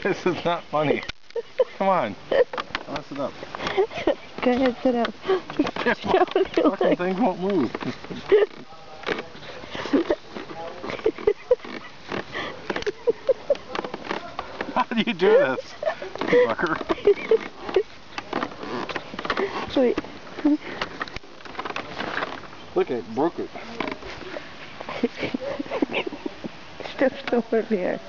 This is not funny. Come on. I'll sit up. Go ahead, sit up. Fucking things won't move. How do you do this, fucker? Wait. Look, I broke it. Just over there.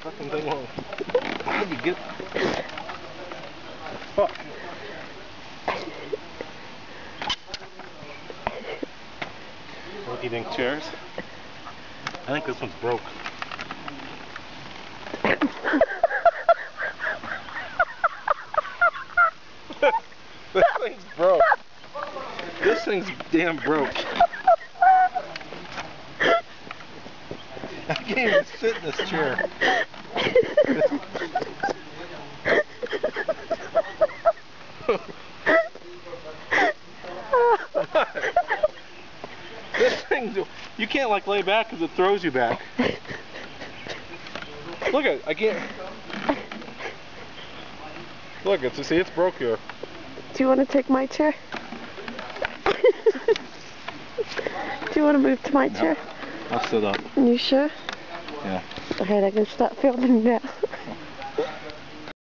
Fucking thing won't. How do you get? Fuck. What do you think, chairs? I think this one's broke. This thing's broke. This thing's damn broke. I can't even sit in this chair. This thing, you can't like lay back because it throws you back. Look at it, I can't. Look, see, it's broke here. Do you want to take my chair? Do you want to move to my chair? I'll sit up. You sure? Yeah. Okay, I can start filming now.